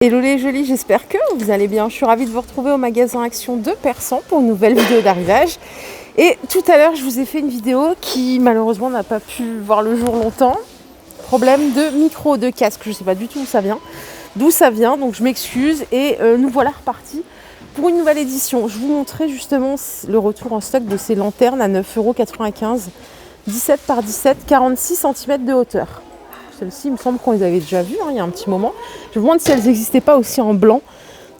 Hello les jolis, j'espère que vous allez bien. Je suis ravie de vous retrouver au magasin Action de Persan pour une nouvelle vidéo d'arrivage. Et tout à l'heure, je vous ai fait une vidéo qui malheureusement n'a pas pu voir le jour longtemps. Problème de micro, de casque, je ne sais pas du tout d'où ça vient, donc je m'excuse. Et nous voilà repartis pour une nouvelle édition. Je vous montrais justement le retour en stock de ces lanternes à 9,95 €, 17 par 17, 46 cm de hauteur. Celles-ci, il me semble qu'on les avait déjà vues, il y a un petit moment. Je me demande si elles n'existaient pas aussi en blanc.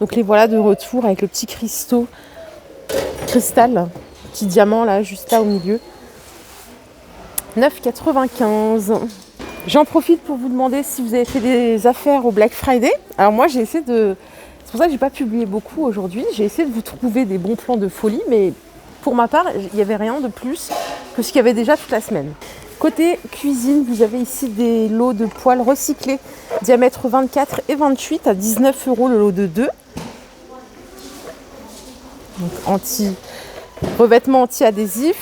Donc les voilà de retour avec le petit cristal, petit diamant là, juste là au milieu. 9,95 €. J'en profite pour vous demander si vous avez fait des affaires au Black Friday. Alors moi, j'ai essayé de... C'est pour ça que j'ai pas publié beaucoup aujourd'hui. J'ai essayé de vous trouver des bons plans de folie, mais pour ma part, il n'y avait rien de plus que ce qu'il y avait déjà toute la semaine. Côté cuisine, vous avez ici des lots de poêles recyclés, diamètre 24 et 28 à 19 € le lot de 2. Donc revêtement anti-adhésif.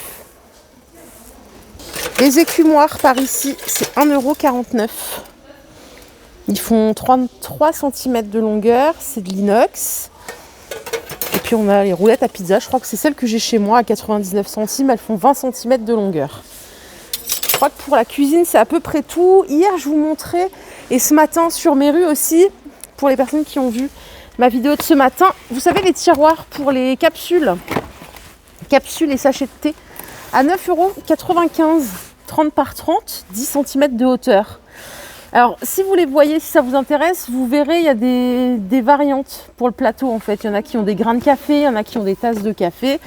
Les écumoires par ici, c'est 1,49 €. Ils font 33 cm de longueur, c'est de l'inox. Et puis on a les roulettes à pizza, je crois que c'est celles que j'ai chez moi à 99 centimes, elles font 20 cm de longueur. Je crois que pour la cuisine, c'est à peu près tout. Hier, je vous montrais, et ce matin sur mes rues aussi, pour les personnes qui ont vu ma vidéo de ce matin, vous savez les tiroirs pour les capsules et sachets de thé, à 9,95 €, 30 par 30, 10 cm de hauteur. Alors, si vous les voyez, si ça vous intéresse, vous verrez, il y a des variantes pour le plateau en fait. Il y en a qui ont des grains de café, il y en a qui ont des tasses de café.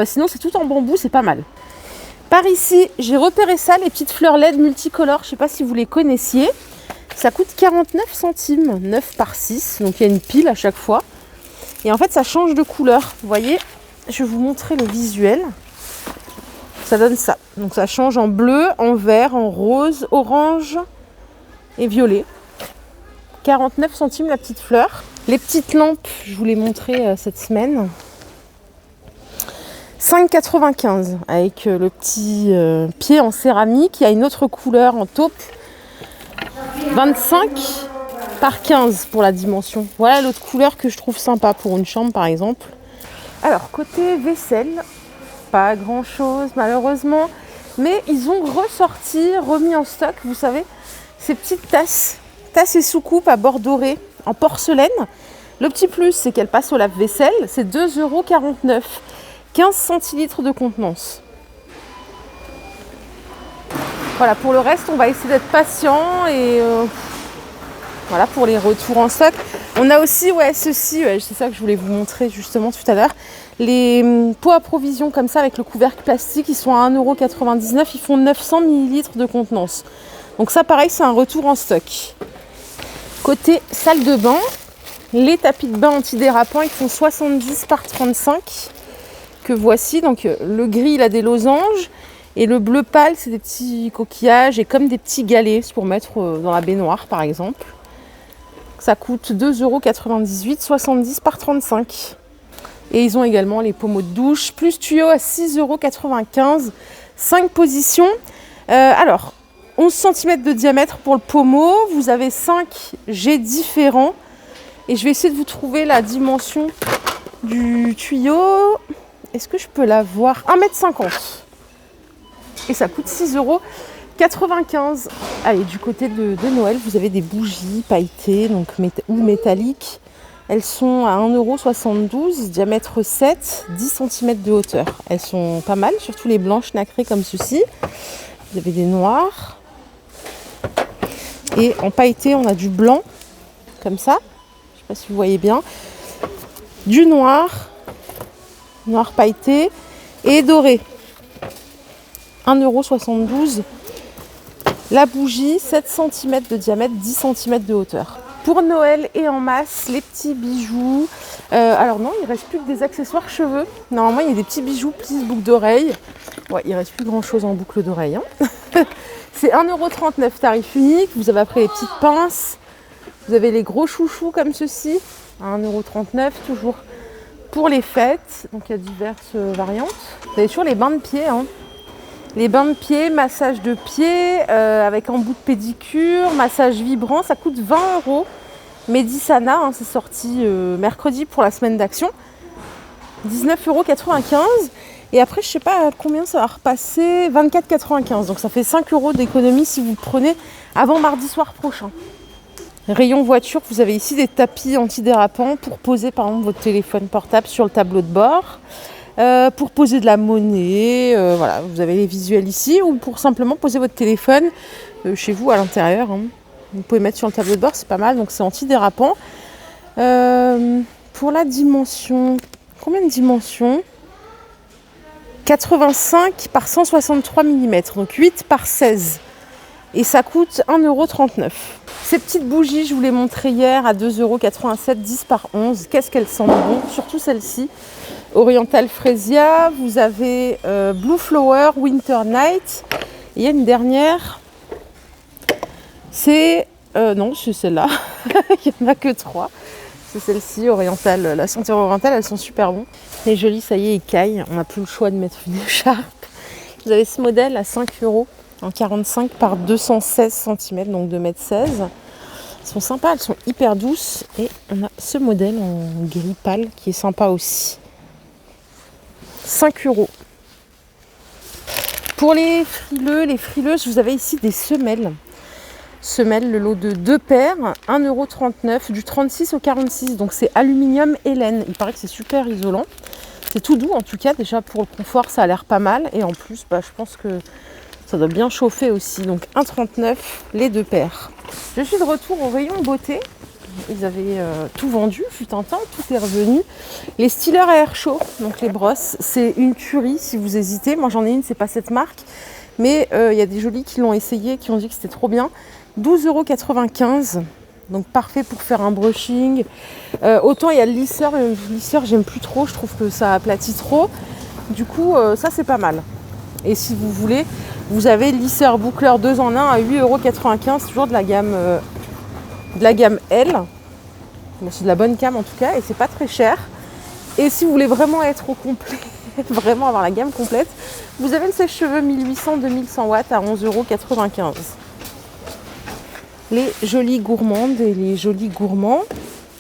Sinon, c'est tout en bambou, c'est pas mal. Par ici, j'ai repéré ça, les petites fleurs LED multicolores. Je ne sais pas si vous les connaissiez. Ça coûte 49 centimes, 9 par 6. Donc, il y a une pile à chaque fois. Et en fait, ça change de couleur. Vous voyez, je vais vous montrer le visuel. Ça donne ça. Donc, ça change en bleu, en vert, en rose, orange et violet. 49 centimes la petite fleur. Les petites lampes, je vous les montrais cette semaine. 5,95 € avec le petit pied en céramique. Il y a une autre couleur en taupe. 25 par 15 pour la dimension. Voilà l'autre couleur que je trouve sympa pour une chambre par exemple. Alors côté vaisselle, pas grand chose malheureusement. Mais ils ont remis en stock, vous savez, ces petites tasses et soucoupes à bord doré en porcelaine. Le petit plus, c'est qu'elles passent au lave-vaisselle. C'est 2,49 €. 15 centilitres de contenance. Voilà, pour le reste, on va essayer d'être patient et voilà pour les retours en stock. On a aussi, ceci, c'est ça que je voulais vous montrer justement tout à l'heure. Les pots à provision comme ça avec le couvercle plastique, ils sont à 1,99 €. Ils font 900 ml de contenance. Donc ça, pareil, c'est un retour en stock. Côté salle de bain, les tapis de bain antidérapants, ils font 70 par 35. Que voici, donc le gris il a des losanges et le bleu pâle c'est des petits coquillages et comme des petits galets pour mettre dans la baignoire par exemple. Ça coûte 2,98 €, 70 par 35. Et ils ont également les pommeaux de douche plus tuyaux à 6,95 €, 5 positions. Alors 11 cm de diamètre pour le pommeau, vous avez 5 jets différents et je vais essayer de vous trouver la dimension du tuyau. Est-ce que je peux la voir? 1,50 m. Et ça coûte 6,95 €. Allez, du côté de Noël, vous avez des bougies pailletées ou métalliques. Elles sont à 1,72 €, diamètre 7, 10 cm de hauteur. Elles sont pas mal, surtout les blanches nacrées comme ceci. Vous avez des noirs. Et en pailleté, on a du blanc, comme ça. Je ne sais pas si vous voyez bien. Du noir pailleté et doré. 1,72 €. La bougie, 7 cm de diamètre, 10 cm de hauteur. Pour Noël et en masse, les petits bijoux. Alors non, il ne reste plus que des accessoires cheveux. Normalement, il y a des petits bijoux, petites boucles d'oreilles. Ouais, il ne reste plus grand chose en boucle d'oreille. C'est 1,39 € tarif unique. Vous avez après les petites pinces. Vous avez les gros chouchous comme ceci. À 1,39 € toujours. Pour les fêtes, donc il y a diverses variantes. Vous avez toujours les bains de pied. Les bains de pied, massage de pied avec embout de pédicure, massage vibrant, ça coûte 20 €. Medisana, hein, c'est sorti mercredi pour la semaine d'action. 19,95 €. Et après, je sais pas combien ça va repasser, 24,95 €. Donc ça fait 5 € d'économie si vous le prenez avant mardi soir prochain. Rayon voiture, vous avez ici des tapis antidérapants pour poser par exemple votre téléphone portable sur le tableau de bord. Pour poser de la monnaie, voilà, vous avez les visuels ici, ou pour simplement poser votre téléphone chez vous à l'intérieur. Hein. Vous pouvez mettre sur le tableau de bord, c'est pas mal, donc c'est antidérapant. Pour la dimension, combien de dimensions ? 85 par 163 mm, donc 8 par 16. Et ça coûte 1,39 €. Ces petites bougies, je vous les montrais hier à 2,87 €, 10 par 11. Qu'est-ce qu'elles sentent bon, surtout celle-ci. Oriental Fresia, vous avez Blue Flower, Winter Night. Et il y a une dernière, c'est... non, c'est celle-là. Il n'y en a que 3. C'est celle-ci, Oriental, la senteur orientale, elles sont super bons. Les jolies, ça y est, ils caillent. On n'a plus le choix de mettre une écharpe. Vous avez ce modèle à 5 € en 45 par 216 cm, donc 2,16 m. Elles sont sympas, elles sont hyper douces. Et on a ce modèle en gris pâle qui est sympa aussi. 5 €. Pour les frileux, les frileuses, vous avez ici des semelles. Semelles, le lot de 2 paires, 1,39 €, du 36 au 46. Donc c'est aluminium et laine. Il paraît que c'est super isolant. C'est tout doux en tout cas, déjà pour le confort ça a l'air pas mal. Et en plus, je pense que ça doit bien chauffer aussi. Donc 1,39 € les 2 paires. Je suis de retour au rayon beauté. Ils avaient tout vendu, fut un temps, tout est revenu. Les stylers à air chaud, donc les brosses, c'est une tuerie si vous hésitez. Moi j'en ai une, c'est pas cette marque, mais il y a des jolis qui l'ont essayé, qui ont dit que c'était trop bien. 12,95 €, donc parfait pour faire un brushing. Autant il y a le lisseur, mais le lisseur j'aime plus trop, je trouve que ça aplatit trop. Du coup ça c'est pas mal. Et si vous voulez, vous avez le lisseur boucleur 2 en 1 à 8,95 €, toujours de la gamme L. Bon, c'est de la bonne gamme en tout cas et c'est pas très cher. Et si vous voulez vraiment être au complet, vraiment avoir la gamme complète, vous avez le sèche-cheveux 1800-2100 watts à 11,95 €. Les jolies gourmandes et les jolis gourmands,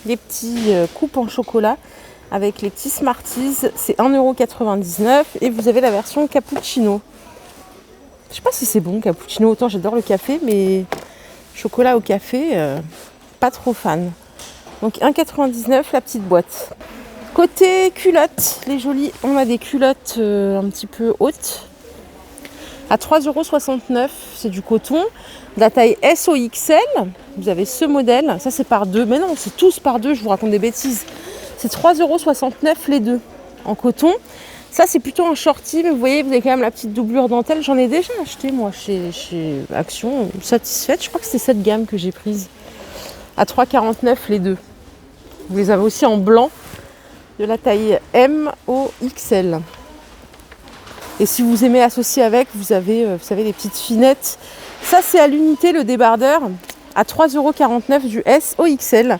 les petits coupes en chocolat avec les petits Smarties, c'est 1,99 € et vous avez la version cappuccino. Je sais pas si c'est bon cappuccino, autant j'adore le café, mais chocolat au café, pas trop fan. Donc 1,99 € la petite boîte. Côté culottes, les jolies, on a des culottes un petit peu hautes. À 3,69 €, c'est du coton. De la taille S au XL, vous avez ce modèle. Ça c'est par 2, mais non, c'est tous par 2, je vous raconte des bêtises. C'est 3,69 € les deux en coton. Ça c'est plutôt un shorty, mais vous voyez, vous avez quand même la petite doublure dentelle. J'en ai déjà acheté moi chez Action, satisfaite. Je crois que c'est cette gamme que j'ai prise. À 3,49 € les deux. Vous les avez aussi en blanc, de la taille M au XL. Et si vous aimez associer avec, vous avez, vous savez, les petites finettes. Ça c'est à l'unité le débardeur, à 3,49 € du S au XL.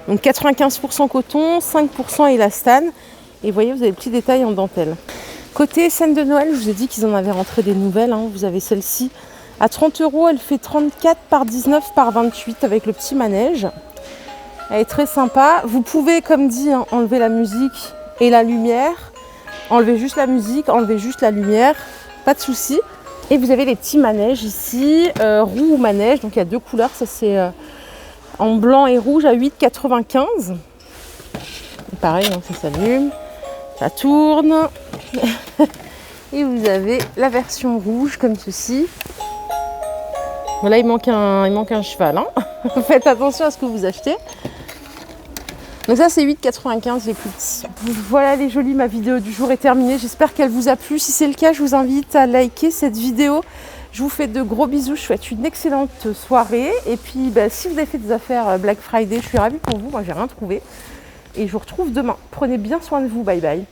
Donc 95% coton, 5% élastane. Et vous voyez, vous avez le petit détail en dentelle. Côté scène de Noël, je vous ai dit qu'ils en avaient rentré des nouvelles. Hein. Vous avez celle-ci à 30 €. Elle fait 34 par 19 par 28 avec le petit manège. Elle est très sympa. Vous pouvez, comme dit, hein, enlever la musique et la lumière. Enlever juste la musique, enlever juste la lumière. Pas de souci. Et vous avez les petits manèges ici, roue ou manège. Donc il y a 2 couleurs. Ça c'est en blanc et rouge à 8,95 €. Pareil, hein, ça s'allume. Ça tourne. Et vous avez la version rouge comme ceci. Voilà, il manque un cheval. Hein. Faites attention à ce que vous achetez. Donc ça c'est 8,95 € les plus petits. Voilà les jolis, ma vidéo du jour est terminée. J'espère qu'elle vous a plu. Si c'est le cas, je vous invite à liker cette vidéo. Je vous fais de gros bisous. Je vous souhaite une excellente soirée. Et puis si vous avez fait des affaires Black Friday, je suis ravie pour vous. Moi j'ai rien trouvé. Et je vous retrouve demain. Prenez bien soin de vous. Bye bye.